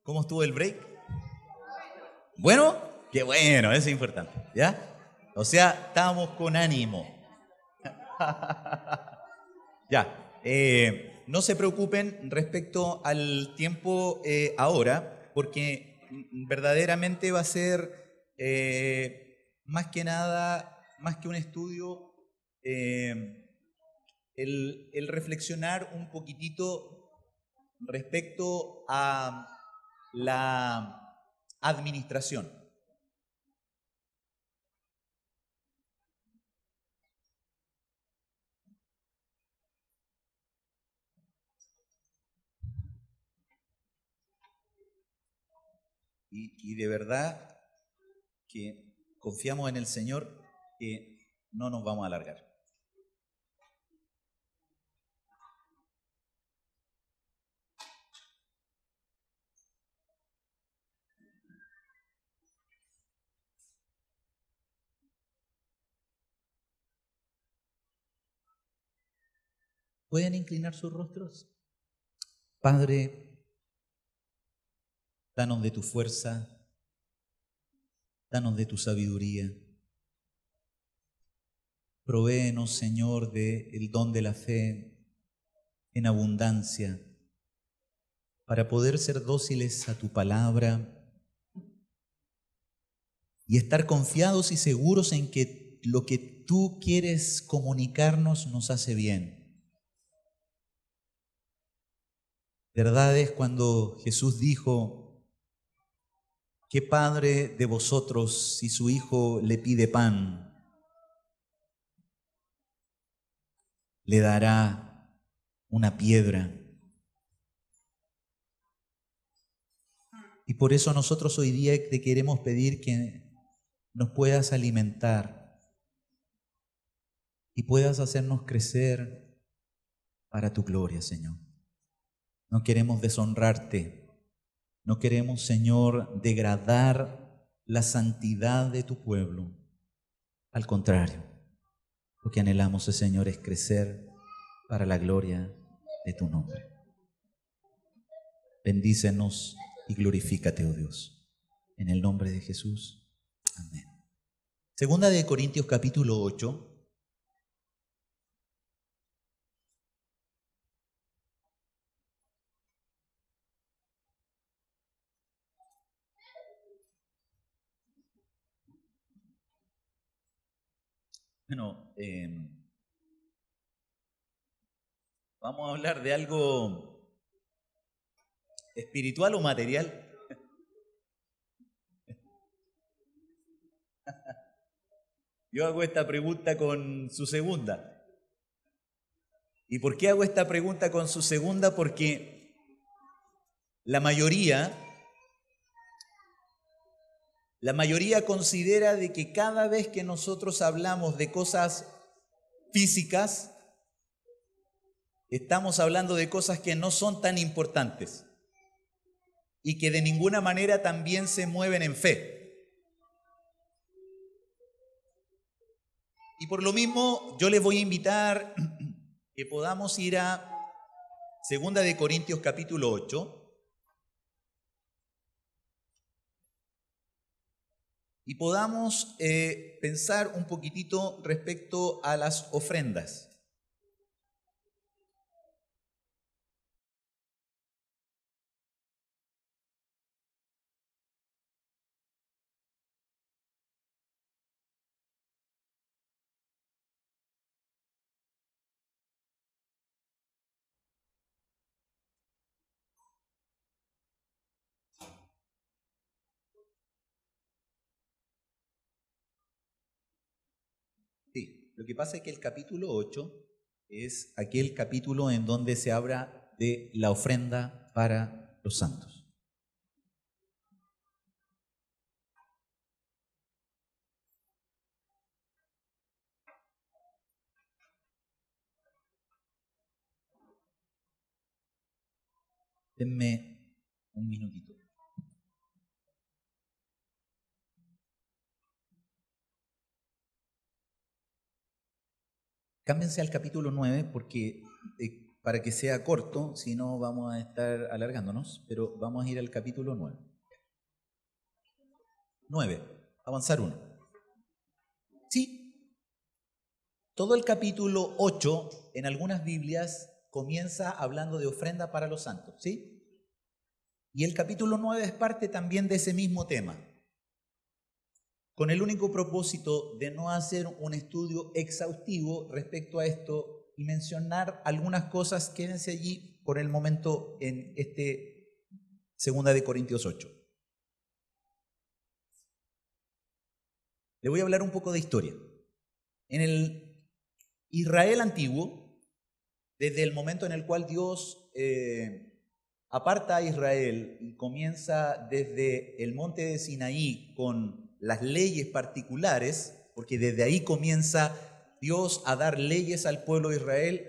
¿Cómo estuvo el break? ¿Bueno? Qué bueno, eso es importante, ¿ya? O sea, estábamos con ánimo. Ya, no se preocupen respecto al tiempo ahora, porque verdaderamente va a ser más que nada, más que un estudio, el reflexionar un poquitito respecto a la administración. Y de verdad que confiamos en el Señor que no nos vamos a alargar. ¿Pueden inclinar sus rostros? Padre, danos de tu fuerza, danos de tu sabiduría. Provéenos, Señor, del don de la fe en abundancia, para poder ser dóciles a tu palabra y estar confiados y seguros en que lo que tú quieres comunicarnos nos hace bien. Verdad es cuando Jesús dijo: ¿qué padre de vosotros, si su hijo le pide pan, le dará una piedra? Y por eso nosotros hoy día te queremos pedir que nos puedas alimentar y puedas hacernos crecer para tu gloria, Señor. No queremos deshonrarte, no queremos, Señor, degradar la santidad de tu pueblo. Al contrario, lo que anhelamos, Señor, es crecer para la gloria de tu nombre. Bendícenos y glorifícate, oh Dios. En el nombre de Jesús. Amén. Segunda de Corintios capítulo 8. Bueno, vamos a hablar de algo espiritual o material. Yo hago esta pregunta con su segunda. ¿Y por qué hago esta pregunta con su segunda? Porque la mayoría considera de que cada vez que nosotros hablamos de cosas físicas, estamos hablando de cosas que no son tan importantes y que de ninguna manera también se mueven en fe. Y por lo mismo, yo les voy a invitar que podamos ir a Segunda de Corintios capítulo 8 y podamos pensar un poquitito respecto a las ofrendas. Sí, lo que pasa es que el capítulo 8 es aquel capítulo en donde se habla de la ofrenda para los santos. Denme un minutito. Cámbiense al capítulo 9 porque para que sea corto, si no vamos a estar alargándonos, pero vamos a ir al capítulo 9. 9, avanzar 1. Sí, todo el capítulo 8 en algunas Biblias comienza hablando de ofrenda para los santos, ¿sí? Y el capítulo 9 es parte también de ese mismo tema, con el único propósito de no hacer un estudio exhaustivo respecto a esto y mencionar algunas cosas. Quédense allí por el momento en 2 de Corintios 8. Le voy a hablar un poco de historia. En el Israel antiguo, desde el momento en el cual Dios aparta a Israel y comienza desde el monte de Sinaí con las leyes particulares, porque desde ahí comienza Dios a dar leyes al pueblo de Israel.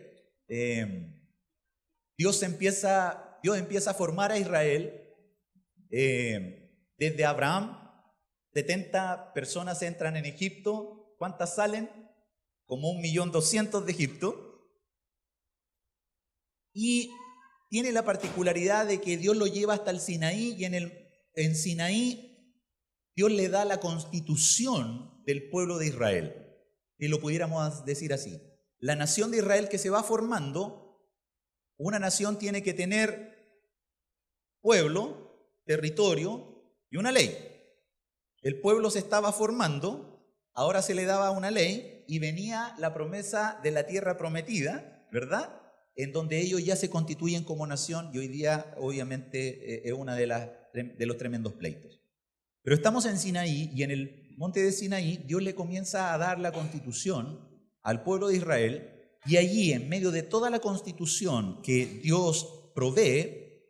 Dios empieza a formar a Israel desde Abraham. 70 personas entran en Egipto. ¿Cuántas salen? Como 1.200.000 de Egipto. Y tiene la particularidad de que Dios lo lleva hasta el Sinaí, y en Sinaí Dios le da la constitución del pueblo de Israel, si lo pudiéramos decir así. La nación de Israel que se va formando, una nación tiene que tener pueblo, territorio y una ley. El pueblo se estaba formando, ahora se le daba una ley y venía la promesa de la tierra prometida, ¿verdad? En donde ellos ya se constituyen como nación, y hoy día obviamente es una de los tremendos pleitos. Pero estamos en Sinaí, y en el monte de Sinaí Dios le comienza a dar la constitución al pueblo de Israel, y allí en medio de toda la constitución que Dios provee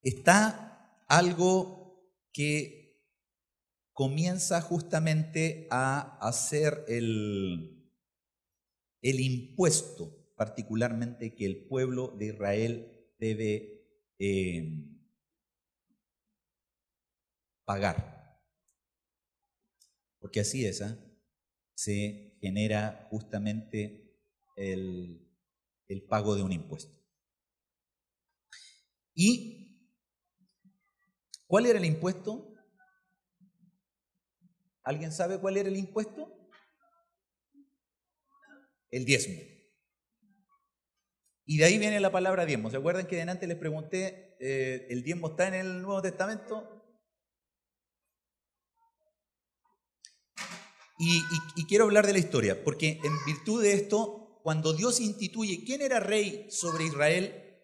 está algo que comienza justamente a hacer el impuesto, particularmente que el pueblo de Israel debe pagar. Porque así es, se genera justamente el pago de un impuesto. ¿Y cuál era el impuesto? ¿Alguien sabe cuál era el impuesto? El diezmo. Y de ahí viene la palabra diezmo. ¿Se acuerdan que delante les pregunté, el diezmo está en el Nuevo Testamento? Y quiero hablar de la historia, porque en virtud de esto, cuando Dios instituye, ¿quién era rey sobre Israel?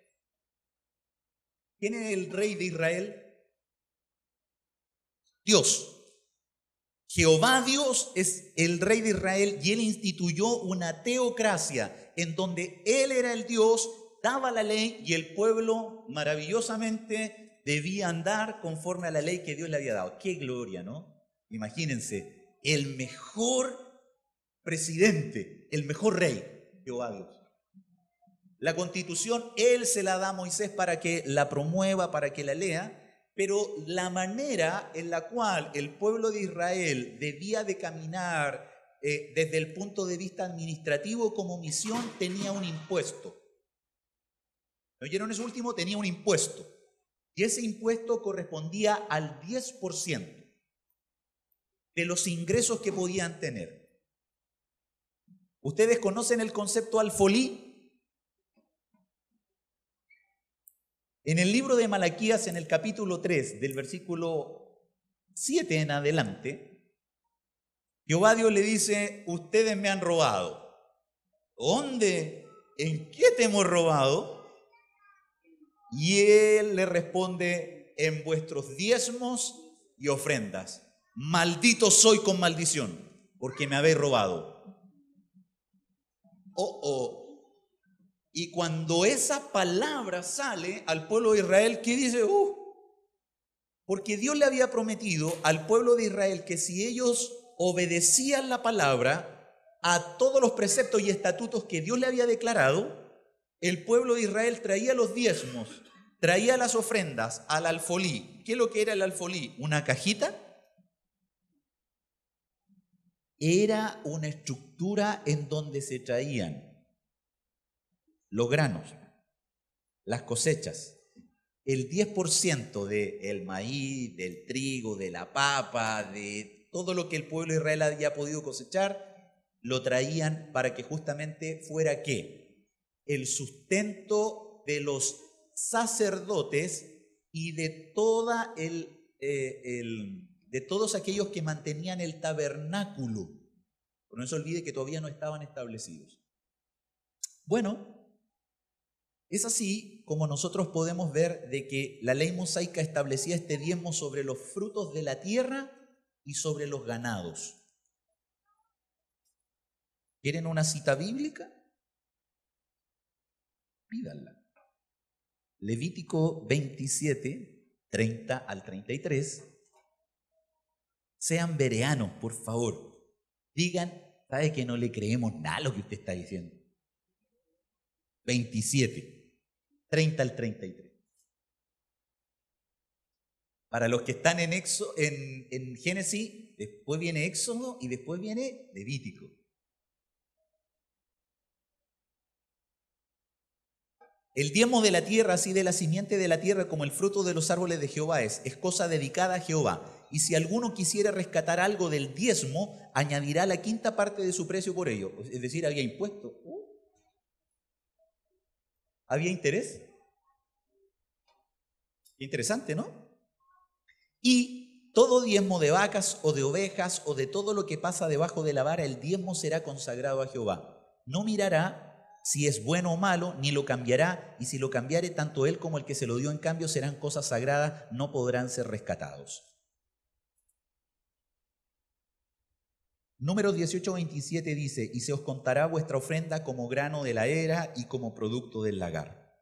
¿Quién era el rey de Israel? Dios. Jehová Dios es el rey de Israel, y Él instituyó una teocracia en donde Él era el Dios, daba la ley, y el pueblo maravillosamente debía andar conforme a la ley que Dios le había dado. ¡Qué gloria!, ¿no? Imagínense, el mejor presidente, el mejor rey, Jehová Dios. La constitución Él se la da a Moisés para que la promueva, para que la lea. Pero la manera en la cual el pueblo de Israel debía de caminar desde el punto de vista administrativo como misión tenía un impuesto. ¿Me oyeron eso último? Tenía un impuesto. Y ese impuesto correspondía al 10% de los ingresos que podían tener. ¿Ustedes conocen el concepto alfolí? En el libro de Malaquías, en el capítulo 3, del versículo 7 en adelante, Jehová Dios le dice: ustedes me han robado. ¿Dónde? ¿En qué te hemos robado? Y Él le responde: en vuestros diezmos y ofrendas. Maldito soy con maldición, porque me habéis robado. Y cuando esa palabra sale al pueblo de Israel, ¿qué dice? Porque Dios le había prometido al pueblo de Israel que si ellos obedecían la palabra a todos los preceptos y estatutos que Dios le había declarado, el pueblo de Israel traía los diezmos, traía las ofrendas al alfolí. ¿Qué es lo que era el alfolí? ¿Una cajita? Era una estructura en donde se traían los granos, las cosechas, el 10% del maíz, del trigo, de la papa, de todo lo que el pueblo de Israel había podido cosechar, lo traían para que justamente fuera ¿qué? El sustento de los sacerdotes y de de todos aquellos que mantenían el tabernáculo. Pero no se olvide que todavía no estaban establecidos. Bueno, es así como nosotros podemos ver de que la ley mosaica establecía este diezmo sobre los frutos de la tierra y sobre los ganados. ¿Quieren una cita bíblica? Pídanla. Levítico 27, 30 al 33. Sean bereanos, por favor. Digan, ¿sabe que no le creemos nada a lo que usted está diciendo? 27, 30 al 33. Para los que están en Génesis, después viene Éxodo y después viene Levítico. El diezmo de la tierra, así de la simiente de la tierra como el fruto de los árboles de Jehová es cosa dedicada a Jehová. Y si alguno quisiera rescatar algo del diezmo, añadirá la quinta parte de su precio por ello. Es decir, había impuesto. ¿Había interés? Qué interesante, ¿no? Y todo diezmo de vacas o de ovejas o de todo lo que pasa debajo de la vara, el diezmo será consagrado a Jehová. No mirará si es bueno o malo, ni lo cambiará, y si lo cambiare, tanto él como el que se lo dio en cambio serán cosas sagradas, no podrán ser rescatados. Números 18-27 dice, y se os contará vuestra ofrenda como grano de la era y como producto del lagar.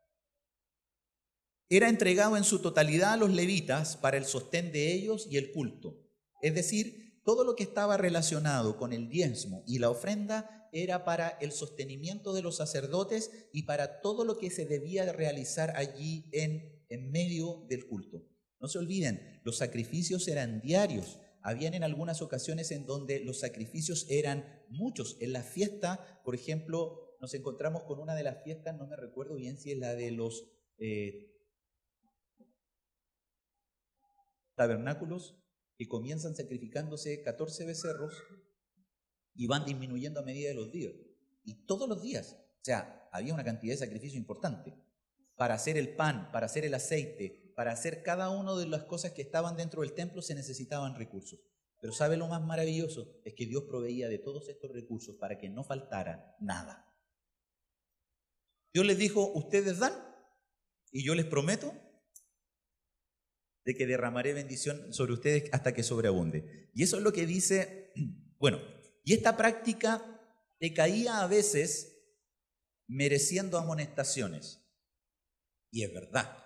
Era entregado en su totalidad a los levitas para el sostén de ellos y el culto. Es decir, todo lo que estaba relacionado con el diezmo y la ofrenda era para el sostenimiento de los sacerdotes y para todo lo que se debía realizar allí en medio del culto. No se olviden, los sacrificios eran diarios. Habían en algunas ocasiones en donde los sacrificios eran muchos. En la fiesta, por ejemplo, nos encontramos con una de las fiestas, no me recuerdo bien si es la de los tabernáculos, que comienzan sacrificándose 14 becerros y van disminuyendo a medida de los días. Y todos los días, o sea, había una cantidad de sacrificio importante. Para hacer el pan, para hacer el aceite, para hacer cada una de las cosas que estaban dentro del templo se necesitaban recursos. Pero ¿sabe lo más maravilloso? Es que Dios proveía de todos estos recursos para que no faltara nada. Dios les dijo, ustedes dan y yo les prometo de que derramaré bendición sobre ustedes hasta que sobreabunde. Y eso es lo que dice, bueno, y esta práctica decaía a veces mereciendo amonestaciones. Y es verdad.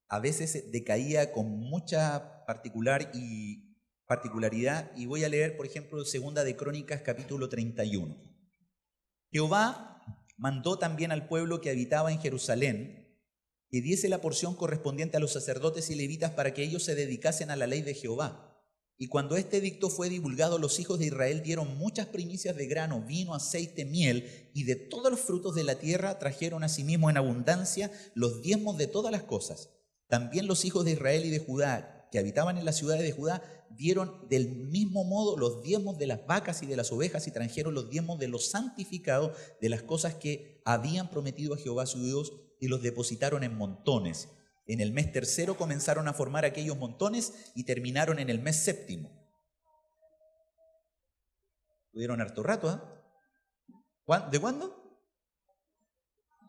A veces decaía con mucha particularidad, y voy a leer, por ejemplo, Segunda de Crónicas, capítulo 31. Jehová mandó también al pueblo que habitaba en Jerusalén que diese la porción correspondiente a los sacerdotes y levitas para que ellos se dedicasen a la ley de Jehová. Y cuando este edicto fue divulgado, los hijos de Israel dieron muchas primicias de grano, vino, aceite, miel, y de todos los frutos de la tierra trajeron a sí mismo en abundancia los diezmos de todas las cosas. También los hijos de Israel y de Judá, que habitaban en las ciudades de Judá, dieron del mismo modo los diezmos de las vacas y de las ovejas y trajeron los diezmos de los santificados, de las cosas que habían prometido a Jehová su Dios, y los depositaron en montones. En el mes tercero comenzaron a formar aquellos montones y terminaron en el mes séptimo. Tuvieron harto rato, ¿eh? ¿De cuándo?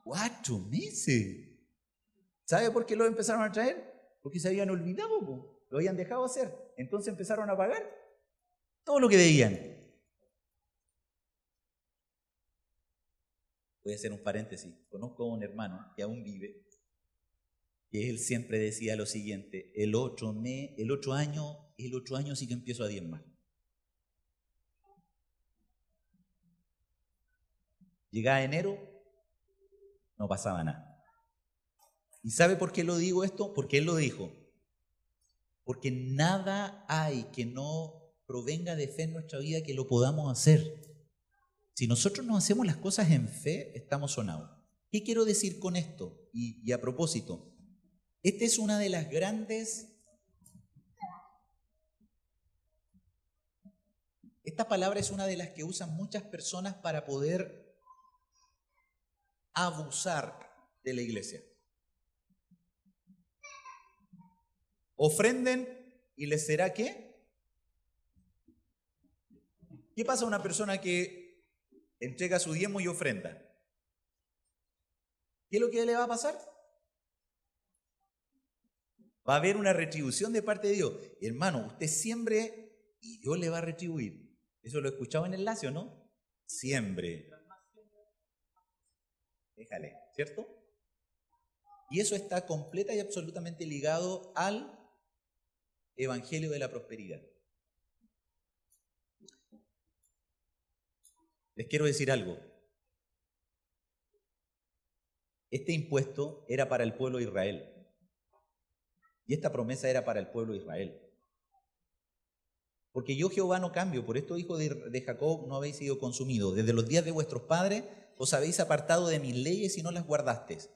4 meses. ¿Sabe por qué lo empezaron a traer? Porque se habían olvidado, lo habían dejado hacer. Entonces empezaron a pagar todo lo que debían. Voy a hacer un paréntesis. Conozco a un hermano que aún vive, que él siempre decía lo siguiente: el otro año sí que empiezo a diezmar. Llegaba enero, no pasaba nada. ¿Y sabe por qué lo digo esto? Porque él lo dijo. Porque nada hay que no provenga de fe en nuestra vida que lo podamos hacer. Si nosotros no hacemos las cosas en fe, estamos sonados. ¿Qué quiero decir con esto? Y a propósito, esta es una de las grandes... Esta palabra es una de las que usan muchas personas para poder abusar de la iglesia. Ofrenden y les será ¿qué? ¿Qué pasa a una persona que entrega su diezmo y ofrenda? ¿Qué es lo que le va a pasar? Va a haber una retribución de parte de Dios. Hermano, usted siembre y Dios le va a retribuir. Eso lo escuchaba en el Lacio, ¿no? Siembre. Déjale, ¿cierto? Y eso está completa y absolutamente ligado al evangelio de la prosperidad. Les quiero decir algo. Este impuesto era para el pueblo de Israel. Y esta promesa era para el pueblo de Israel. Porque yo Jehová no cambio, por esto hijos de Jacob no habéis sido consumidos. Desde los días de vuestros padres os habéis apartado de mis leyes y no las guardasteis.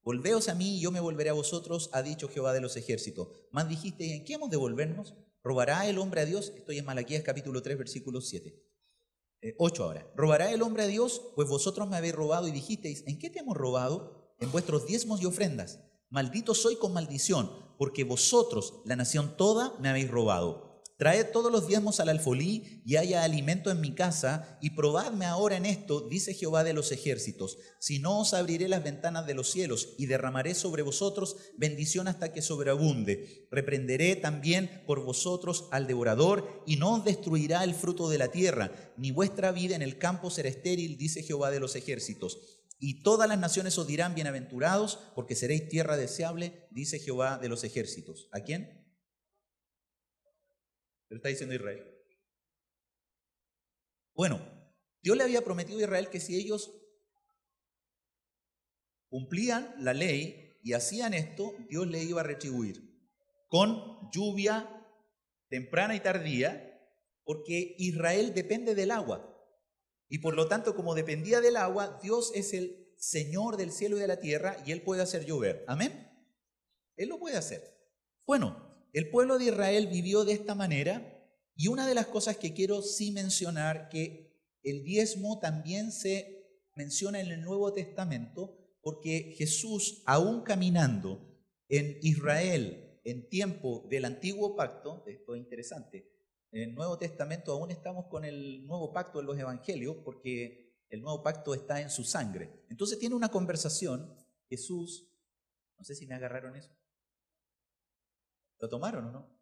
Volveos a mí y yo me volveré a vosotros, ha dicho Jehová de los ejércitos. Más dijisteis, ¿en qué hemos de volvernos? ¿Robará el hombre a Dios? Estoy en Malaquías capítulo 3, versículo 8 ahora. ¿Robará el hombre a Dios? Pues vosotros me habéis robado y dijisteis, ¿en qué te hemos robado? En vuestros diezmos y ofrendas. Maldito soy con maldición, porque vosotros, la nación toda, me habéis robado. Traed todos los diezmos al alfolí y haya alimento en mi casa, y probadme ahora en esto, dice Jehová de los ejércitos. Si no, os abriré las ventanas de los cielos y derramaré sobre vosotros bendición hasta que sobreabunde. Reprenderé también por vosotros al devorador, y no os destruirá el fruto de la tierra, ni vuestra vida en el campo será estéril, dice Jehová de los ejércitos. Y todas las naciones os dirán bienaventurados, porque seréis tierra deseable, dice Jehová de los ejércitos. ¿A quién? Lo está diciendo Israel. Bueno, Dios le había prometido a Israel que si ellos cumplían la ley y hacían esto, Dios le iba a retribuir con lluvia temprana y tardía, porque Israel depende del agua. Y por lo tanto, como dependía del agua, Dios es el Señor del cielo y de la tierra y Él puede hacer llover. ¿Amén? Él lo puede hacer. Bueno, el pueblo de Israel vivió de esta manera, y una de las cosas que quiero sí mencionar, que el diezmo también se menciona en el Nuevo Testamento, porque Jesús, aún caminando en Israel en tiempo del Antiguo Pacto, esto es interesante, en el Nuevo Testamento aún estamos con el Nuevo Pacto en los Evangelios, porque el Nuevo Pacto está en su sangre. Entonces tiene una conversación, Jesús, no sé si me agarraron eso. ¿Lo tomaron o no?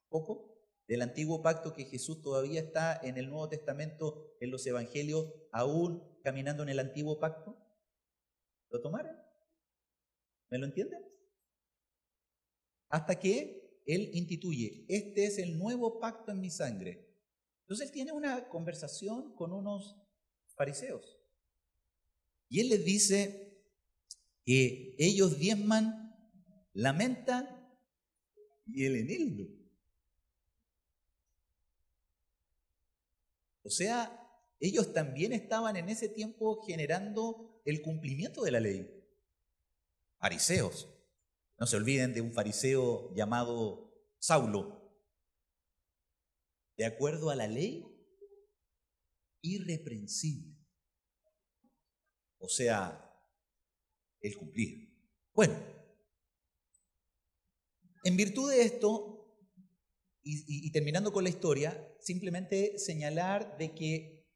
¿Poco? Del Antiguo Pacto, que Jesús todavía está en el Nuevo Testamento, en los Evangelios, aún caminando en el Antiguo Pacto. ¿Lo tomaron? ¿Me lo entienden? Hasta que Él instituye, este es el nuevo pacto en mi sangre. Entonces Él tiene una conversación con unos fariseos. Y Él les dice que ellos diezman la menta y el eneldo. O sea, ellos también estaban en ese tiempo generando el cumplimiento de la ley. Fariseos. No se olviden de un fariseo llamado Saulo. De acuerdo a la ley, irreprensible. O sea, el cumplir. Bueno, en virtud de esto, y terminando con la historia, simplemente señalar de que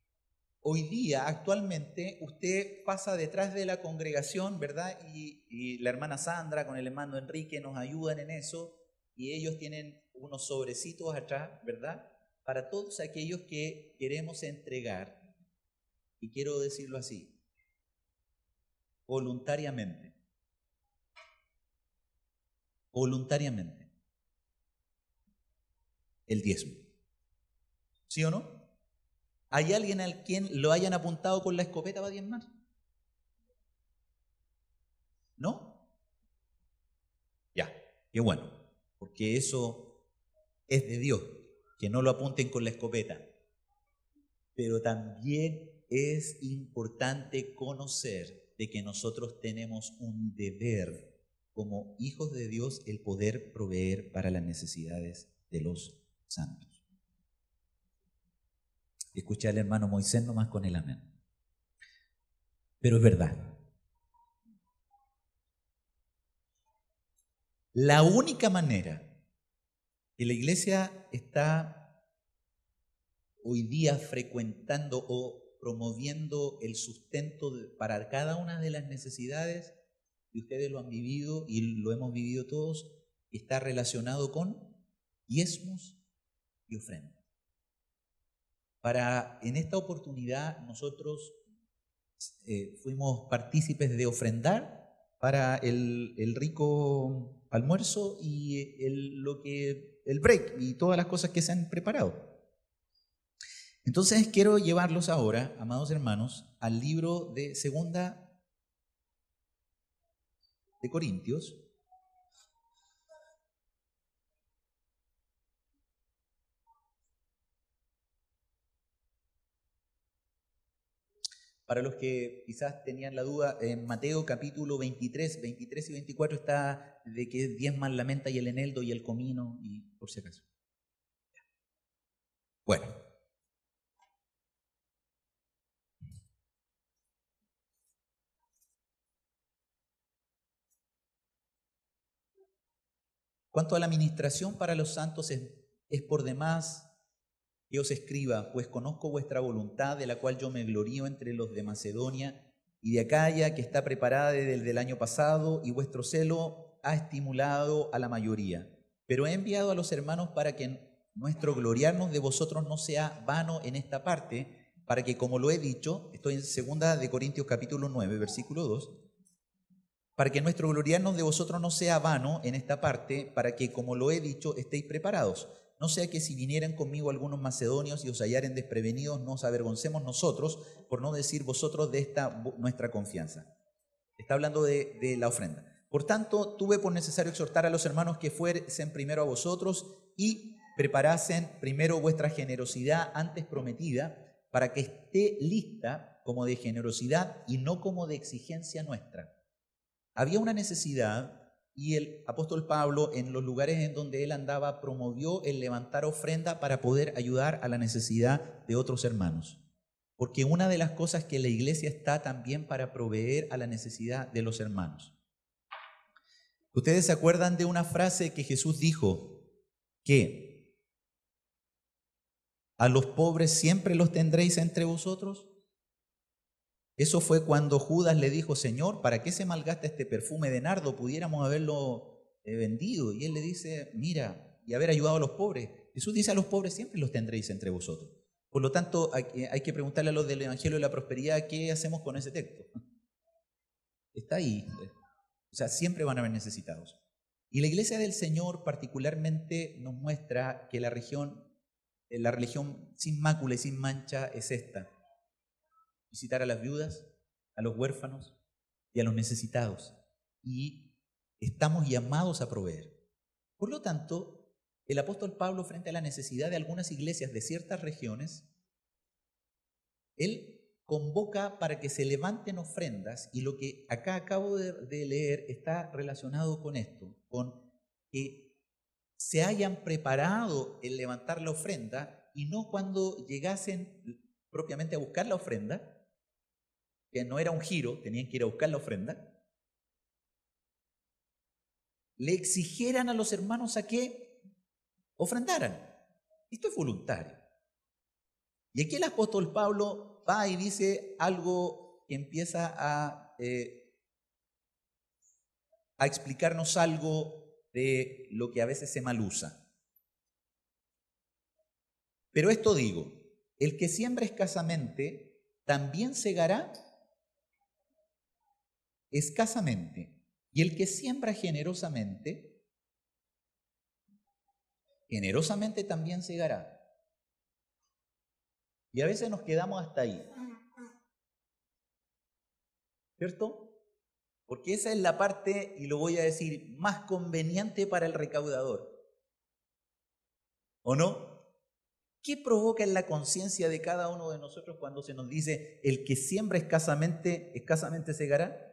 hoy día, actualmente, usted pasa detrás de la congregación, ¿verdad? Y la hermana Sandra con el hermano Enrique nos ayudan en eso, y ellos tienen unos sobrecitos atrás, ¿verdad? Para todos aquellos que queremos entregar, y quiero decirlo así, voluntariamente. Voluntariamente. El diezmo. ¿Sí o no? ¿Hay alguien al quien lo hayan apuntado con la escopeta para diezmar? ¿No? Ya, qué bueno, porque eso es de Dios, que no lo apunten con la escopeta. Pero también es importante conocer de que nosotros tenemos un deber como hijos de Dios el poder proveer para las necesidades de los santos. Escuché al hermano Moisés nomás con el amén. Pero es verdad. La única manera que la iglesia está hoy día frecuentando o promoviendo el sustento para cada una de las necesidades, y ustedes lo han vivido y lo hemos vivido todos, está relacionado con diezmos y ofrendas. En esta oportunidad nosotros fuimos partícipes de ofrendar para el rico almuerzo y el break y todas las cosas que se han preparado. Entonces quiero llevarlos ahora, amados hermanos, al libro de Segunda de Corintios. Para los que quizás tenían la duda, en Mateo capítulo 23 y 24 está de que diezman la menta y el eneldo y el comino, y por si acaso. Bueno. Cuanto a la administración para los santos es por demás que os escriba, pues conozco vuestra voluntad, de la cual yo me glorío entre los de Macedonia y de Acaya, que está preparada desde el año pasado, y vuestro celo ha estimulado a la mayoría. Pero he enviado a los hermanos para que nuestro gloriarnos de vosotros no sea vano en esta parte, para que, como lo he dicho, estoy en 2 de Corintios capítulo 9, versículo 2, para que nuestro gloriarnos de vosotros no sea vano en esta parte, para que, como lo he dicho, estéis preparados. No sea que si vinieran conmigo algunos macedonios y os hallaren desprevenidos, nos avergoncemos nosotros, por no decir vosotros de esta nuestra confianza. Está hablando de la ofrenda. Por tanto, tuve por necesario exhortar a los hermanos que fuesen primero a vosotros y preparasen primero vuestra generosidad antes prometida, para que esté lista como de generosidad y no como de exigencia nuestra. Había una necesidad y el apóstol Pablo, en los lugares en donde él andaba, promovió el levantar ofrenda para poder ayudar a la necesidad de otros hermanos. Porque una de las cosas que la iglesia está también para proveer a la necesidad de los hermanos. ¿Ustedes se acuerdan de una frase que Jesús dijo? Que a los pobres siempre los tendréis entre vosotros. Eso fue cuando Judas le dijo: Señor, ¿para qué se malgasta este perfume de nardo? Pudiéramos haberlo vendido. Y él le dice: mira, y haber ayudado a los pobres. Jesús dice: a los pobres siempre los tendréis entre vosotros. Por lo tanto, hay que preguntarle a los del Evangelio de la Prosperidad: ¿qué hacemos con ese texto? Está ahí. O sea, siempre van a haber necesitados. Y la Iglesia del Señor particularmente nos muestra que la religión sin mácula y sin mancha es esta: visitar a las viudas, a los huérfanos y a los necesitados. Y estamos llamados a proveer. Por lo tanto, el apóstol Pablo, frente a la necesidad de algunas iglesias de ciertas regiones, él convoca para que se levanten ofrendas, y lo que acá acabo de leer está relacionado con esto, con que se hayan preparado el levantar la ofrenda y no cuando llegasen propiamente a buscar la ofrenda, que no era un giro, tenían que ir a buscar la ofrenda, le exigieran a los hermanos a que ofrendaran. Esto es voluntario. Y aquí el apóstol Pablo va y dice algo que empieza a explicarnos algo de lo que a veces se malusa. Pero esto digo: el que siembra escasamente también segará escasamente, y el que siembra generosamente también segará. Y a veces nos quedamos hasta ahí, ¿cierto? Porque esa es la parte, y lo voy a decir, más conveniente para el recaudador, ¿o no? ¿Qué provoca en la conciencia de cada uno de nosotros cuando se nos dice el que siembra escasamente, escasamente segará?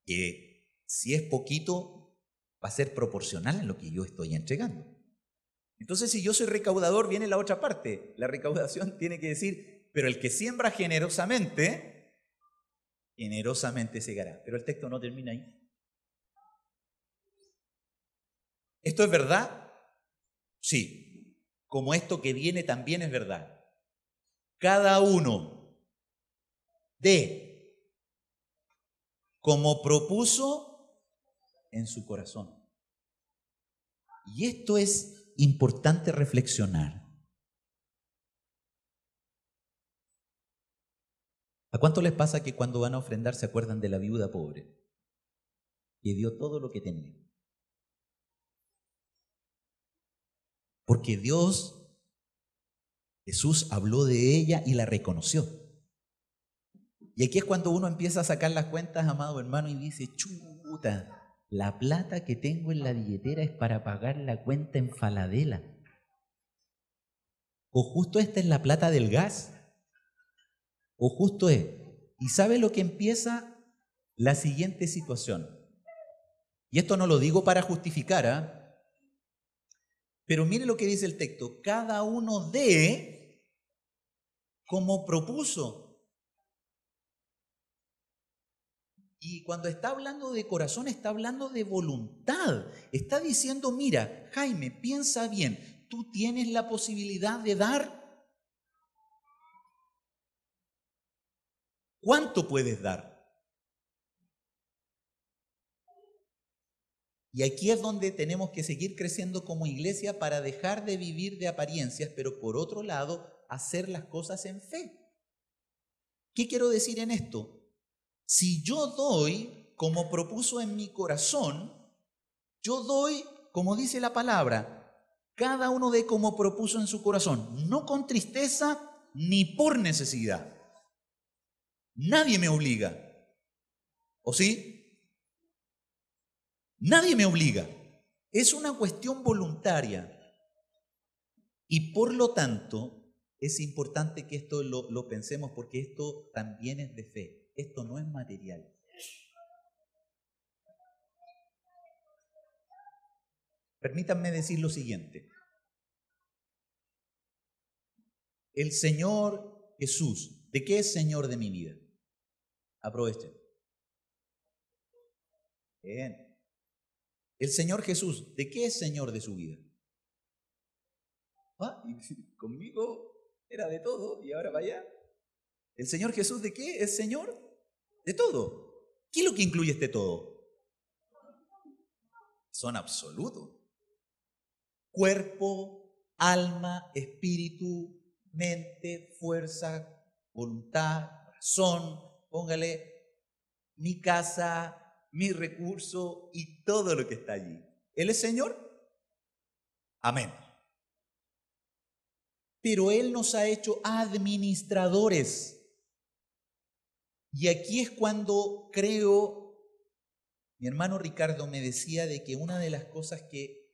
Que si es poquito, va a ser proporcional en lo que yo estoy entregando. Entonces, si yo soy recaudador, viene la otra parte. La recaudación tiene que decir, pero el que siembra generosamente, generosamente segará. Pero el texto no termina ahí. ¿Esto es verdad? Sí. Como esto que viene también es verdad. Cada uno dé como propuso en su corazón. Y esto es importante reflexionar. ¿A cuánto les pasa que cuando van a ofrendar se acuerdan de la viuda pobre? Que dio todo lo que tenía. Porque Dios, Jesús habló de ella y la reconoció. Y aquí es cuando uno empieza a sacar las cuentas, amado hermano, y dice, chuta, la plata que tengo en la billetera es para pagar la cuenta en Falabella. O justo esta es la plata del gas. O justo es. ¿Y sabe lo que empieza? La siguiente situación. Y esto no lo digo para justificar, ¿ah? Pero mire lo que dice el texto. Cada uno dé como propuso. Y cuando está hablando de corazón, está hablando de voluntad. Está diciendo, mira, Jaime, piensa bien. Tú tienes la posibilidad de dar. ¿Cuánto puedes dar? Y aquí es donde tenemos que seguir creciendo como iglesia para dejar de vivir de apariencias, pero por otro lado, hacer las cosas en fe. ¿Qué quiero decir en esto? Si yo doy como propuso en mi corazón, yo doy, como dice la palabra, cada uno dé como propuso en su corazón, no con tristeza ni por necesidad. Nadie me obliga. ¿O sí? Nadie me obliga. Es una cuestión voluntaria. Y por lo tanto, es importante que esto lo pensemos porque esto también es de fe. Esto no es material. Permítanme decir lo siguiente. El Señor Jesús, ¿de qué es Señor de mi vida? Aprovechen. Bien. El Señor Jesús, ¿de qué es Señor de su vida? ¿Ah? Conmigo era de todo y ahora vaya. ¿El Señor Jesús de qué es Señor? De todo. ¿Qué es lo que incluye este todo? Son absolutos. Cuerpo, alma, espíritu, mente, fuerza, voluntad, corazón, póngale mi casa, mi recurso y todo lo que está allí. ¿Él es Señor? Amén. Pero Él nos ha hecho administradores. Y aquí es cuando creo, mi hermano Ricardo me decía de que una de las cosas que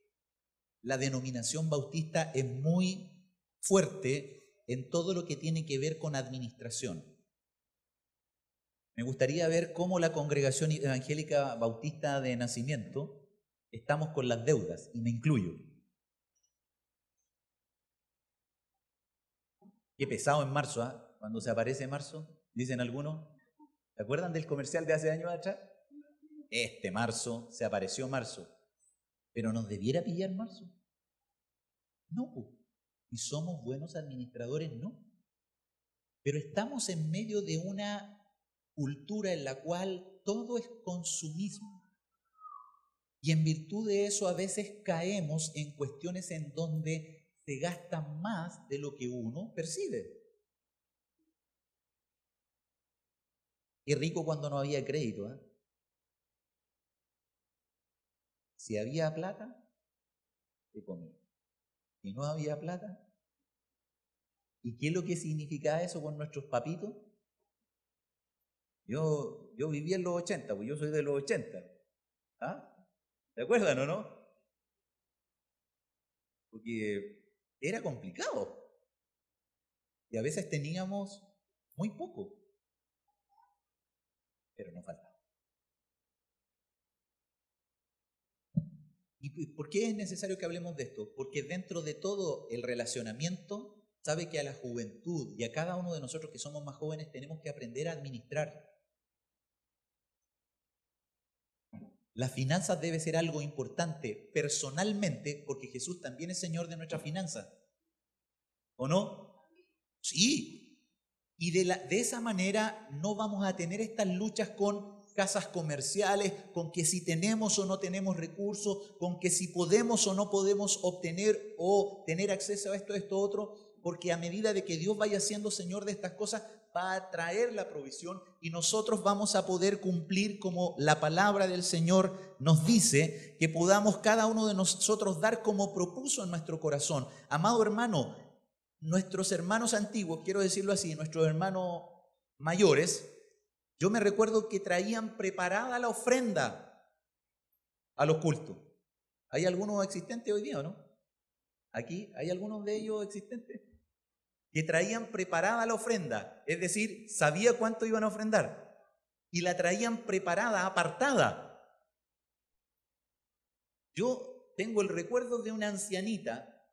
la denominación bautista es muy fuerte en todo lo que tiene que ver con administración. Me gustaría ver cómo la congregación evangélica bautista de nacimiento estamos con las deudas, y me incluyo. Qué pesado en marzo, ¿ah? Cuando se aparece marzo, dicen algunos. ¿Se acuerdan del comercial de hace años atrás? Este marzo, se apareció marzo. ¿Pero nos debiera pillar marzo? No. ¿Y somos buenos administradores? No. Pero estamos en medio de una cultura en la cual todo es consumismo. Y en virtud de eso a veces caemos en cuestiones en donde se gasta más de lo que uno percibe. Qué rico cuando no había crédito, ¿eh? Si había plata, se comía. Si no había plata, ¿y qué es lo que significaba eso con nuestros papitos? Yo viví en los 80, pues yo soy de los 80. ¿Ah? ¿Se acuerdan o no? porque era complicado y a veces teníamos muy poco, pero nos faltaba. ¿Y por qué es necesario que hablemos de esto? Porque dentro de todo el relacionamiento, sabe que a la juventud y a cada uno de nosotros que somos más jóvenes tenemos que aprender a administrar. Las finanzas debe ser algo importante personalmente, porque Jesús también es Señor de nuestras finanzas. ¿O no? Sí. Y de esa manera no vamos a tener estas luchas con casas comerciales, con que si tenemos o no tenemos recursos, con que si podemos o no podemos obtener o tener acceso a esto, otro, porque a medida de que Dios vaya siendo Señor de estas cosas, va a traer la provisión y nosotros vamos a poder cumplir como la palabra del Señor nos dice, que podamos cada uno de nosotros dar como propuso en nuestro corazón. Amado hermano, nuestros hermanos antiguos, quiero decirlo así, nuestros hermanos mayores, yo me recuerdo que traían preparada la ofrenda a los cultos. ¿Hay algunos existentes hoy día o no? Aquí hay algunos de ellos existentes que traían preparada la ofrenda, es decir, sabía cuánto iban a ofrendar y la traían preparada, apartada. Yo tengo el recuerdo de una ancianita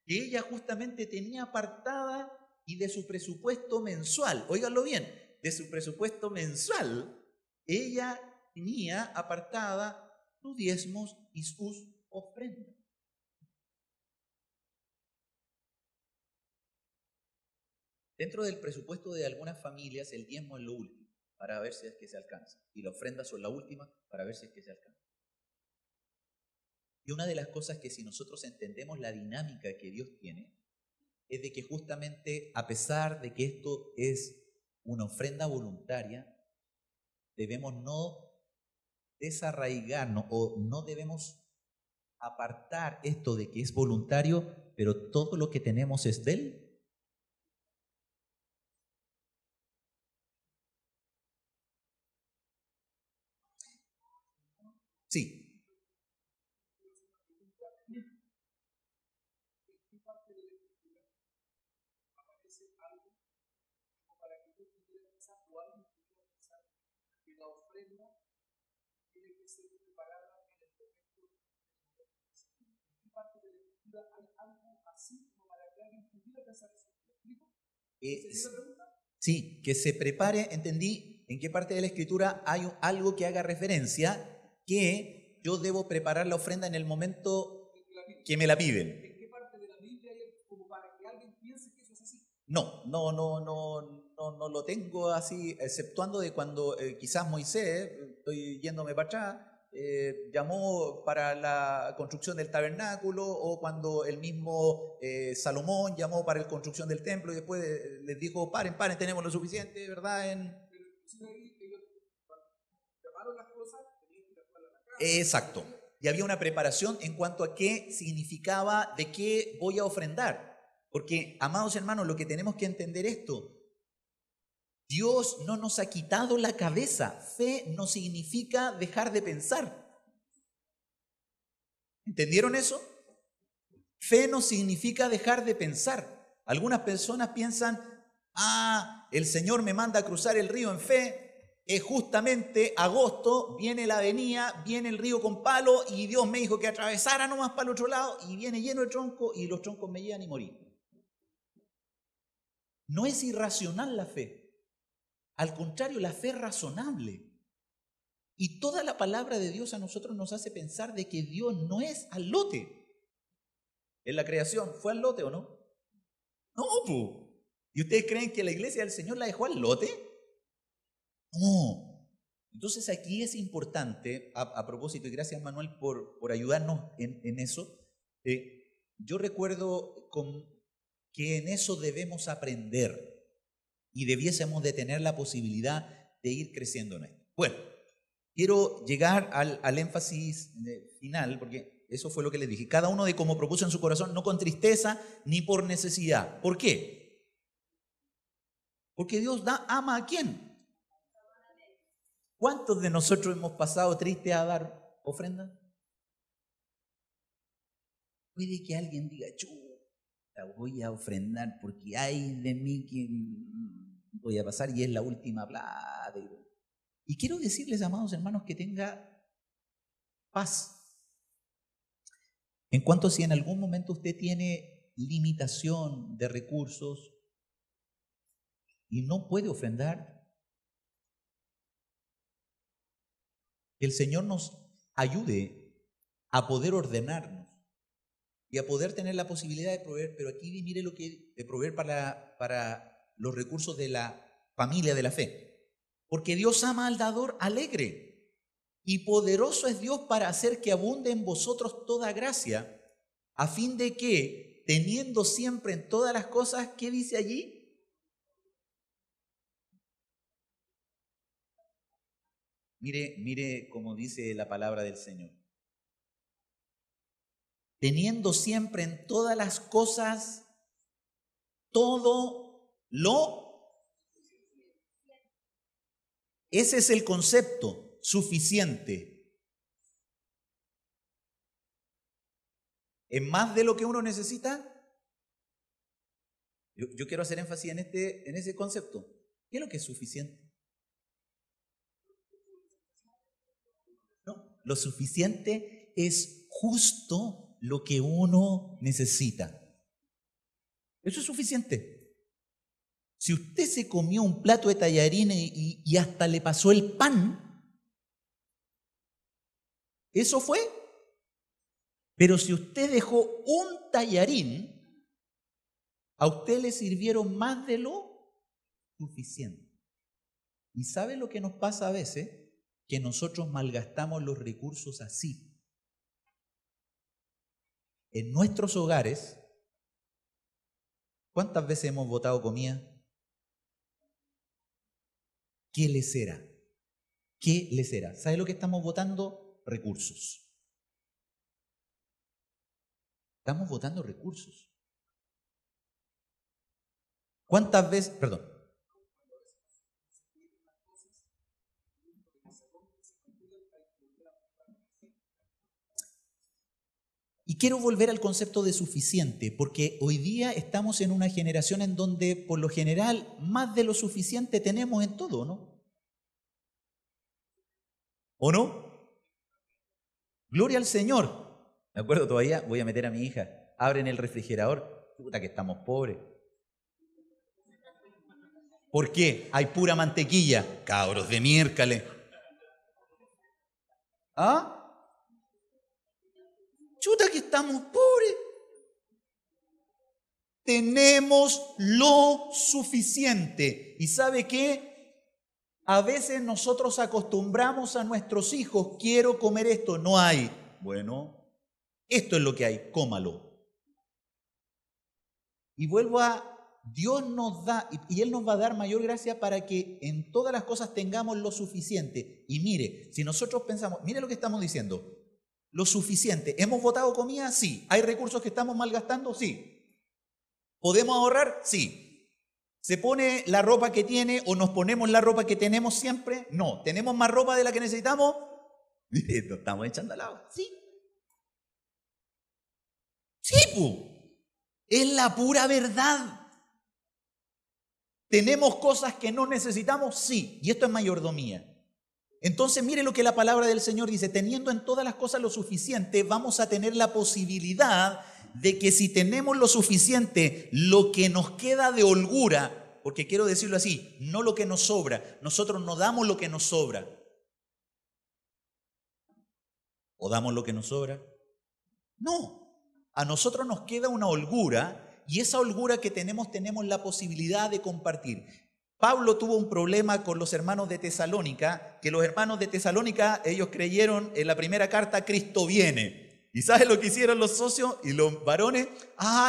que ella justamente tenía apartada y de su presupuesto mensual, óiganlo bien, de su presupuesto mensual, ella tenía apartada sus diezmos y sus ofrendas. Dentro del presupuesto de algunas familias, el diezmo es lo último, para ver si es que se alcanza, y la ofrenda son la última, para ver si es que se alcanza. Y una de las cosas que si nosotros entendemos la dinámica que Dios tiene, es de que justamente a pesar de que esto es una ofrenda voluntaria, debemos no desarraigarnos o no debemos apartar esto de que es voluntario, pero todo lo que tenemos es de Él. Sí. Sí, que se prepare, entendí en qué parte de la escritura hay algo que haga referencia que yo debo preparar la ofrenda en el momento que me la piden. ¿En qué parte de la Biblia hay como para que alguien piense que eso es así? No lo tengo así, exceptuando de cuando quizás Moisés, estoy yéndome para atrás, llamó para la construcción del tabernáculo, o cuando el mismo Salomón llamó para la construcción del templo y después les dijo, paren, tenemos lo suficiente, ¿verdad? Exacto. Y había una preparación en cuanto a qué significaba, de qué voy a ofrendar. Porque, amados hermanos, lo que tenemos que entender esto, Dios no nos ha quitado la cabeza. Fe no significa dejar de pensar. ¿Entendieron eso? Fe no significa dejar de pensar. Algunas personas piensan, el Señor me manda a cruzar el río en fe, es justamente agosto, viene la avenida, viene el río con palo y Dios me dijo que atravesara nomás para el otro lado y viene lleno de troncos y los troncos me llevan y morí. No es irracional la fe. Al contrario, la fe es razonable. Y toda la palabra de Dios a nosotros nos hace pensar de que Dios no es al lote. En la creación, ¿fue al lote o no? No, pues. ¿Y ustedes creen que la iglesia del Señor la dejó al lote? No. Entonces aquí es importante, a propósito, y gracias Manuel por ayudarnos en eso, yo recuerdo que en eso debemos aprender y debiésemos de tener la posibilidad de ir creciendo en esto. Bueno, quiero llegar al énfasis final, porque eso fue lo que les dije. Cada uno de como propuso en su corazón, no con tristeza ni por necesidad. ¿Por qué? Porque Dios ama ¿a quién? ¿Cuántos de nosotros hemos pasado tristes a dar ofrenda? puede que alguien diga, chuta, voy a ofrendar porque hay de mí que voy a pasar y es la última plata. Y quiero decirles, amados hermanos, que tenga paz. En cuanto si en algún momento usted tiene limitación de recursos y no puede ofrendar, que el Señor nos ayude a poder ordenarnos y a poder tener la posibilidad de proveer, pero aquí mire lo que de proveer para los recursos de la familia de la fe. Porque Dios ama al dador alegre. Y poderoso es Dios para hacer que abunde en vosotros toda gracia, a fin de que, teniendo siempre en todas las cosas, ¿qué dice allí? Mire cómo dice la palabra del Señor. Teniendo siempre en todas las cosas todo lo... Ese es el concepto, suficiente. ¿Es más de lo que uno necesita? Yo quiero hacer énfasis en ese concepto. ¿Qué es lo que es suficiente? No, lo suficiente es justo lo que uno necesita. Eso es suficiente. Si usted se comió un plato de tallarines y hasta le pasó el pan, eso fue. Pero si usted dejó un tallarín, a usted le sirvieron más de lo suficiente. ¿Y sabe lo que nos pasa a veces? Que nosotros malgastamos los recursos así. En nuestros hogares, ¿cuántas veces hemos botado comida? ¿Qué les era? ¿Qué les era? ¿Sabe lo que estamos botando? Recursos. Estamos botando recursos. ¿Cuántas veces? Perdón. Y quiero volver al concepto de suficiente, porque hoy día estamos en una generación en donde, por lo general, más de lo suficiente tenemos en todo, ¿no? ¿O no? Gloria al Señor. Me acuerdo todavía, voy a meter a mi hija, abren el refrigerador, puta que estamos pobres. ¿Por qué? Hay pura mantequilla, cabros de miércoles. ¿Ah? Chuta que estamos pobres. Tenemos lo suficiente. ¿Y sabe qué? A veces nosotros acostumbramos a nuestros hijos, quiero comer esto, no hay. Bueno, esto es lo que hay, cómalo. Y vuelvo a, Dios nos da, y Él nos va a dar mayor gracia para que en todas las cosas tengamos lo suficiente. Y mire, si nosotros pensamos, mire lo que estamos diciendo, lo suficiente. ¿Hemos botado comida? Sí. ¿Hay recursos que estamos malgastando? Sí. ¿Podemos ahorrar? Sí. ¿Se pone la ropa que tiene o nos ponemos la ropa que tenemos siempre? No. ¿Tenemos más ropa de la que necesitamos? Mire, nos estamos echando al agua. Sí. Sí, es la pura verdad. ¿Tenemos cosas que no necesitamos? Sí. Y esto es mayordomía. Entonces, mire lo que la palabra del Señor dice, teniendo en todas las cosas lo suficiente, vamos a tener la posibilidad de que si tenemos lo suficiente, lo que nos queda de holgura, porque quiero decirlo así, no lo que nos sobra, nosotros no damos lo que nos sobra. ¿O damos lo que nos sobra? No, a nosotros nos queda una holgura y esa holgura que tenemos la posibilidad de compartir. Pablo tuvo un problema con los hermanos de Tesalónica, que los hermanos de Tesalónica, ellos creyeron en la primera carta, Cristo viene. ¿Y sabes lo que hicieron los socios y los varones?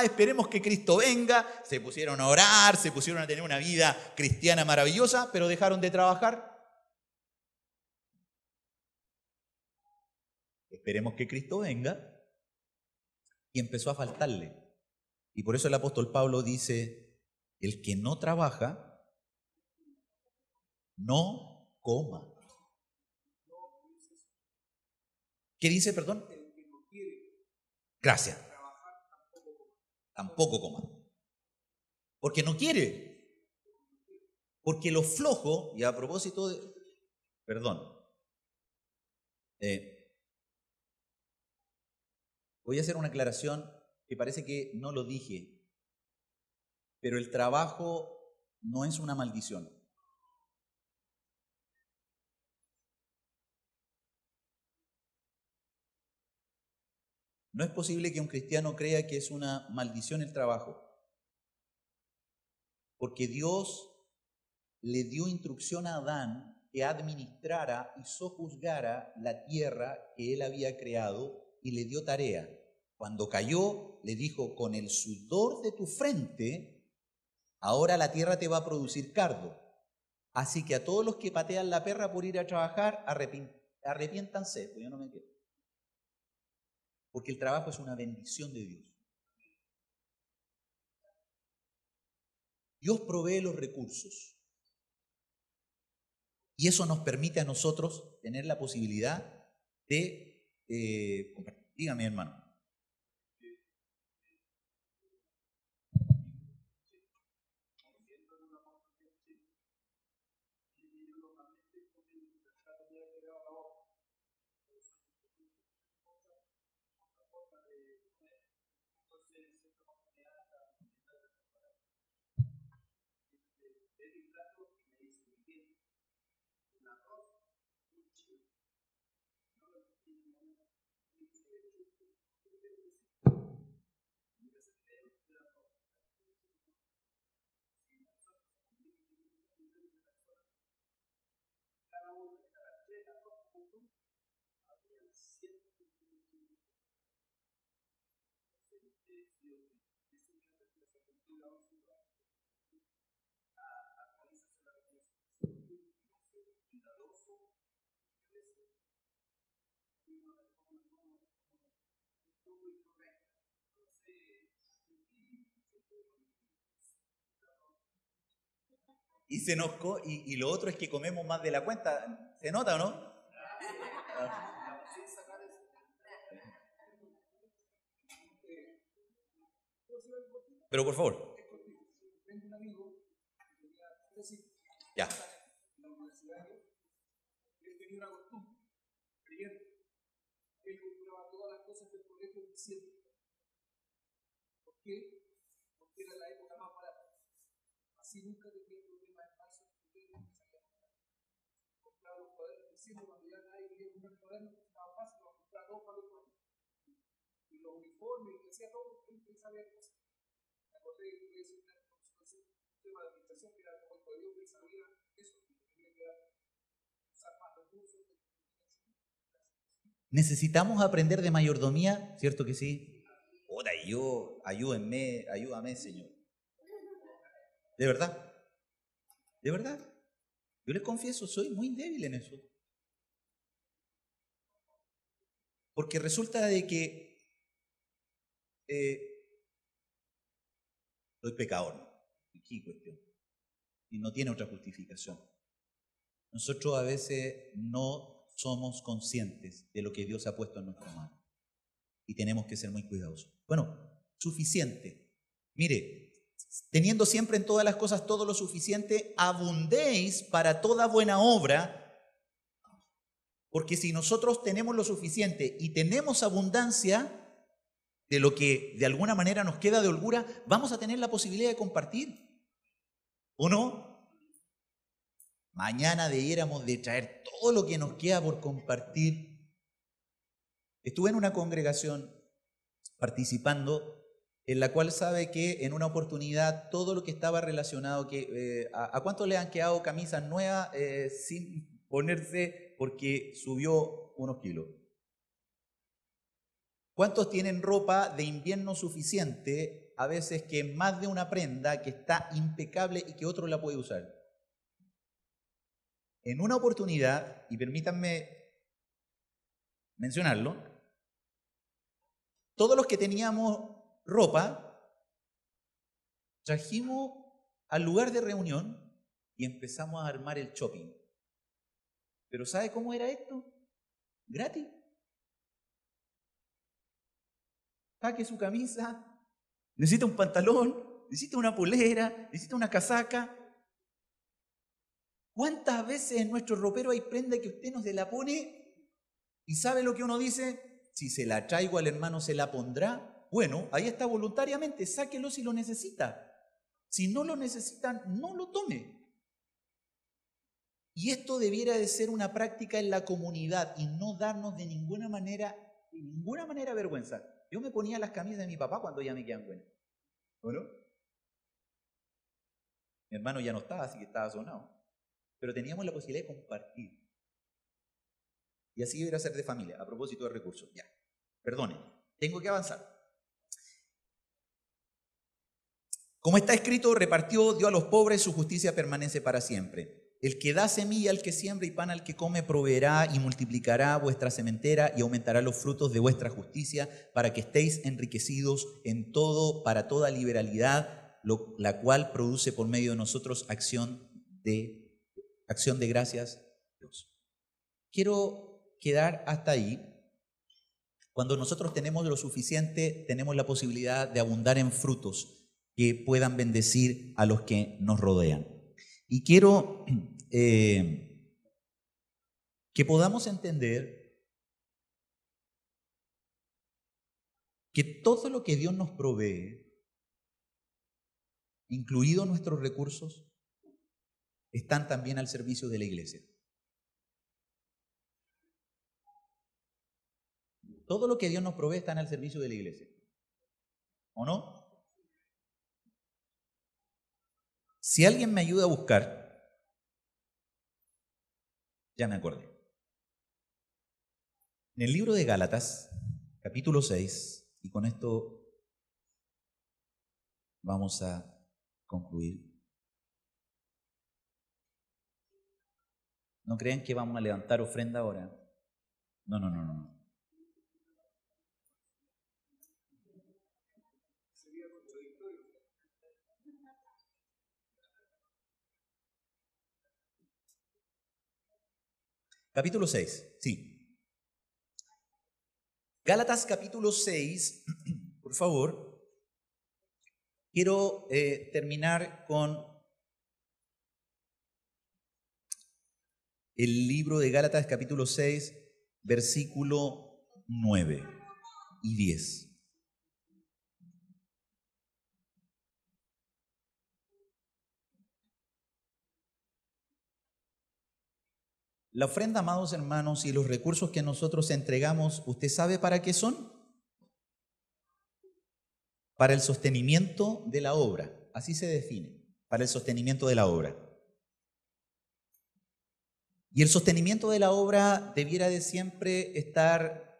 Esperemos que Cristo venga. Se pusieron a orar, se pusieron a tener una vida cristiana maravillosa, pero dejaron de trabajar. Esperemos que Cristo venga. Y empezó a faltarle. Y por eso el apóstol Pablo dice, el que no trabaja, no coma. ¿Qué dice, perdón? Gracias. tampoco coma. Porque no quiere. Porque lo flojo, y a propósito de... Perdón. Voy a hacer una aclaración que parece que no lo dije, pero el trabajo no es una maldición. No es posible que un cristiano crea que es una maldición el trabajo, porque Dios le dio instrucción a Adán que administrara y sojuzgara la tierra que él había creado y le dio tarea. Cuando cayó, le dijo, con el sudor de tu frente, ahora la tierra te va a producir cardo. Así que a todos los que patean la perra por ir a trabajar, arrepiéntanse, pues yo no me quedo. Porque el trabajo es una bendición de Dios. Dios provee los recursos. Y eso nos permite a nosotros tener la posibilidad de compartir. Dígame, hermano. Y se nos y lo otro es que comemos más de la cuenta. ¿Se nota o no? Pero por favor. Ya. Él compraba todas las cosas del colegio siempre. ¿Por qué? Porque era la época más barata. Así nunca tenía problema de espacio. Compraba los cuadernos diciendo cuando ya nadie quería comprar cuadernos, estaba fácil, los compraba todos para los cuadernos. Y los uniformes, y hacía todo, él sabía cosas. Me acordé que tuve ese tema de administración que era como el código que sabía eso, que tenía que usar más recursos. Necesitamos aprender de mayordomía, ¿cierto que sí? Ahora ayúdame, Señor. ¿De verdad? ¿De verdad? Yo les confieso, soy muy débil en eso. Porque resulta de que soy pecador, aquí cuestión, y no tiene otra justificación. Nosotros a veces no somos conscientes de lo que Dios ha puesto en nuestra mano y tenemos que ser muy cuidadosos. Bueno, suficiente. Mire, teniendo siempre en todas las cosas todo lo suficiente, abundéis para toda buena obra, porque si nosotros tenemos lo suficiente y tenemos abundancia de lo que de alguna manera nos queda de holgura, vamos a tener la posibilidad de compartir. ¿O no? Mañana debiéramos de traer todo lo que nos queda por compartir. Estuve en una congregación participando en la cual sabe que en una oportunidad todo lo que estaba relacionado, ¿a cuántos le han quedado camisas nuevas sin ponerse porque subió unos kilos? ¿Cuántos tienen ropa de invierno suficiente, a veces que más de una prenda que está impecable y que otro la puede usar? En una oportunidad, y permítanme mencionarlo, todos los que teníamos ropa, trajimos al lugar de reunión y empezamos a armar el shopping. ¿Pero sabe cómo era esto? Gratis. Saque su camisa, necesita un pantalón, necesita una polera, necesita una casaca. ¿Cuántas veces en nuestro ropero hay prenda que usted no se la pone y sabe lo que uno dice? Si se la traigo al hermano, ¿se la pondrá? Bueno, ahí está voluntariamente, sáquelo si lo necesita. Si no lo necesitan, no lo tome. Y esto debiera de ser una práctica en la comunidad y no darnos de ninguna manera vergüenza. Yo me ponía las camisas de mi papá cuando ya me quedan buenas. ¿O no? Mi hermano ya no estaba, así que estaba sonado. Pero teníamos la posibilidad de compartir. Y así debería ser de familia, a propósito de recursos. Ya, perdone, tengo que avanzar. Como está escrito, repartió, dio a los pobres, su justicia permanece para siempre. El que da semilla al que siembra y pan al que come proveerá y multiplicará vuestra sementera y aumentará los frutos de vuestra justicia para que estéis enriquecidos en todo, para toda liberalidad, la cual produce por medio de nosotros acción de gracias a Dios. Quiero quedar hasta ahí. Cuando nosotros tenemos lo suficiente, tenemos la posibilidad de abundar en frutos que puedan bendecir a los que nos rodean. Y quiero que podamos entender que todo lo que Dios nos provee, incluidos nuestros recursos, están también al servicio de la iglesia. Todo lo que Dios nos provee está al servicio de la iglesia. ¿O no? Si alguien me ayuda a buscar, ya me acordé. En el libro de Gálatas, capítulo 6, y con esto vamos a concluir. No crean que vamos a levantar ofrenda ahora. No. Capítulo 6, sí. Gálatas capítulo 6, por favor. Quiero terminar con el libro de Gálatas capítulo 6, versículo 9 y 10. La ofrenda, amados hermanos, y los recursos que nosotros entregamos, ¿usted sabe para qué son? Para el sostenimiento de la obra. Así se define, para el sostenimiento de la obra. Y el sostenimiento de la obra debiera de siempre estar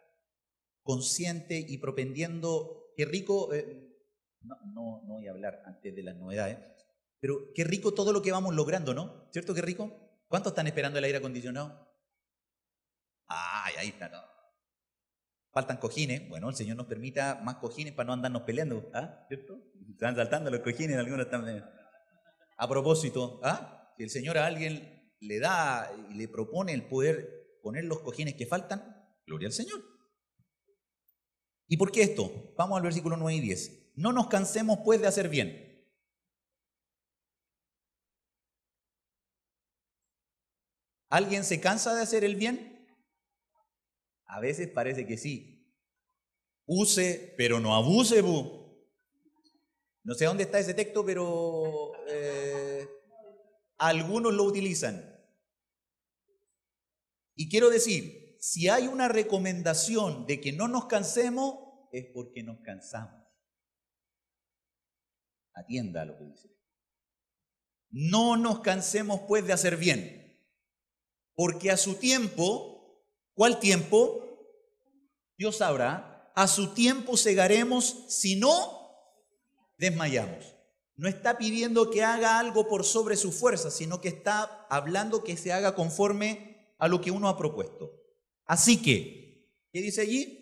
consciente y propendiendo. Qué rico, no voy a hablar antes de las novedades, pero qué rico todo lo que vamos logrando, ¿no? ¿Cierto? Qué rico. ¿Cuántos están esperando el aire acondicionado? Ay, ahí está, no. Faltan cojines. Bueno, el Señor nos permita más cojines para no andarnos peleando, ¿ah? ¿Cierto? Están saltando los cojines, algunos están. A propósito, ¿ah? Si el Señor a alguien le da y le propone el poder poner los cojines que faltan, gloria al Señor. ¿Y por qué esto? Vamos al versículo 9 y 10. No nos cansemos pues de hacer bien. ¿Alguien se cansa de hacer el bien? A veces parece que sí. Use, pero no abuse, bu. No sé dónde está ese texto, pero algunos lo utilizan. Y quiero decir, si hay una recomendación de que no nos cansemos, es porque nos cansamos. Atienda a lo que dice. No nos cansemos pues de hacer bien. Porque a su tiempo, ¿cuál tiempo? Dios sabrá, a su tiempo segaremos si no desmayamos. No está pidiendo que haga algo por sobre su fuerza, sino que está hablando que se haga conforme a lo que uno ha propuesto. Así que, ¿qué dice allí?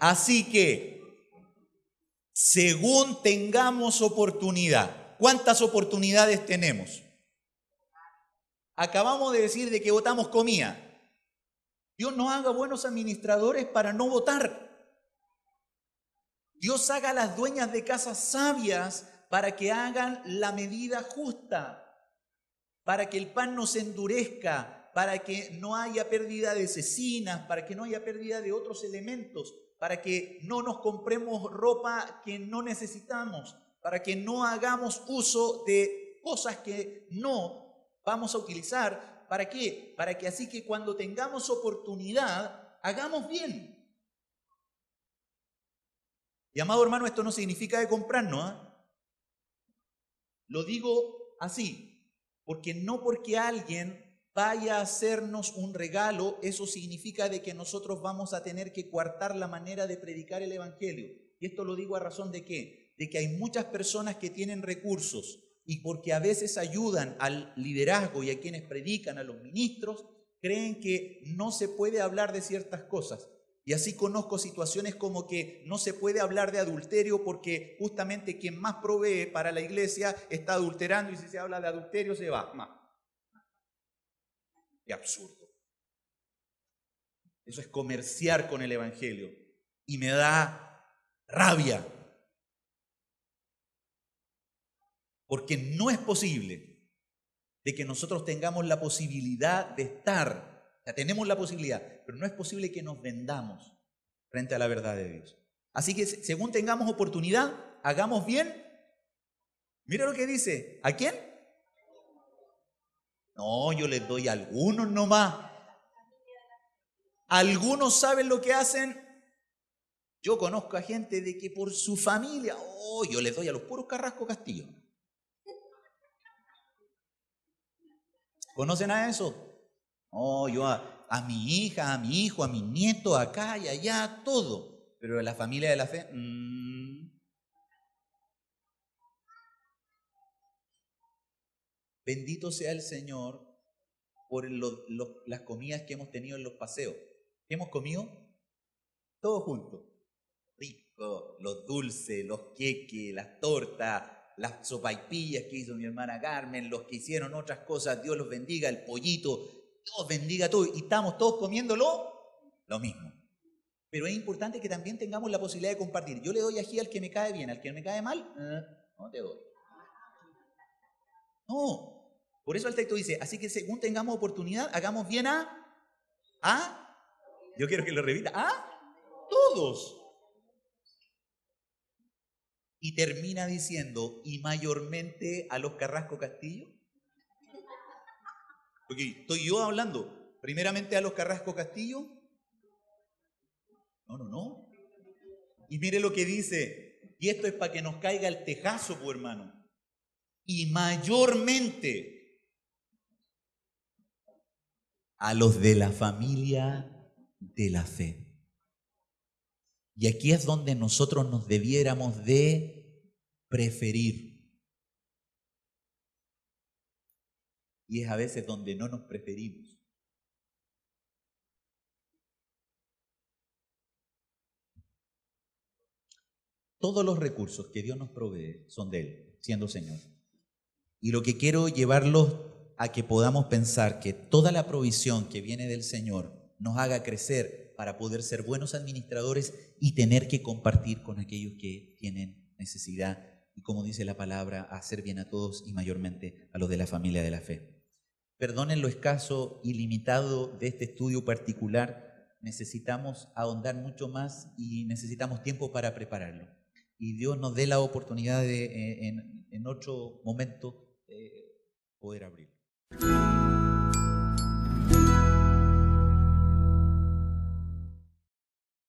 Así que, según tengamos oportunidad, ¿cuántas oportunidades tenemos? Acabamos de decir de que votamos comida. Dios no haga buenos administradores para no votar. Dios haga a las dueñas de casas sabias para que hagan la medida justa, para que el pan no se endurezca, para que no haya pérdida de cecinas, para que no haya pérdida de otros elementos, para que no nos compremos ropa que no necesitamos, para que no hagamos uso de cosas que no vamos a utilizar. ¿Para qué? Para que así que cuando tengamos oportunidad, hagamos bien. Y amado hermano, esto no significa de comprarnos, ¿eh? Lo digo así, porque no porque alguien vaya a hacernos un regalo, eso significa de que nosotros vamos a tener que coartar la manera de predicar el evangelio. Y esto lo digo a razón de ¿qué? De que hay muchas personas que tienen recursos y porque a veces ayudan al liderazgo y a quienes predican, a los ministros, creen que no se puede hablar de ciertas cosas. Y así conozco situaciones como que no se puede hablar de adulterio porque justamente quien más provee para la iglesia está adulterando y si se habla de adulterio se va. Qué absurdo. Eso es comerciar con el evangelio y me da rabia. Porque no es posible de que nosotros tengamos la posibilidad de estar. O sea, tenemos la posibilidad, pero no es posible que nos vendamos frente a la verdad de Dios. Así que según tengamos oportunidad, hagamos bien. Mira lo que dice. ¿A quién? No, yo les doy a algunos nomás. Algunos saben lo que hacen. Yo conozco a gente de que por su familia, yo les doy a los puros Carrasco Castillo. ¿Conocen a eso? Yo a mi hija, a mi hijo, a mi nieto, acá y allá, todo. Pero la familia de la fe, Bendito sea el Señor por las comidas que hemos tenido en los paseos. ¿Qué hemos comido? Todos juntos. Rico, los dulces, los queques, las tortas, las sopaipillas que hizo mi hermana Carmen, los que hicieron otras cosas, Dios los bendiga, el pollito, Dios bendiga todo. Y estamos todos comiéndolo lo mismo. Pero es importante que también tengamos la posibilidad de compartir. Yo le doy ají al que me cae bien, al que me cae mal, no te doy. No, por eso el texto dice, así que según tengamos oportunidad, hagamos bien yo quiero que lo repita, todos. Y termina diciendo, y mayormente a los Carrasco Castillo. Porque estoy yo hablando, primeramente a los Carrasco Castillo. No. Y mire lo que dice, y esto es para que nos caiga el tejazo, pues hermano. Y mayormente a los de la familia de la fe. Y aquí es donde nosotros nos debiéramos de preferir. Y es a veces donde no nos preferimos. Todos los recursos que Dios nos provee son de Él, siendo Señor. Y lo que quiero llevarlos a que podamos pensar que toda la provisión que viene del Señor nos haga crecer para poder ser buenos administradores y tener que compartir con aquellos que tienen necesidad. Y como dice la palabra, hacer bien a todos y mayormente a los de la familia de la fe. Perdonen lo escaso y limitado de este estudio particular. Necesitamos ahondar mucho más y necesitamos tiempo para prepararlo. Y Dios nos dé la oportunidad de en otro momento poder abrirlo.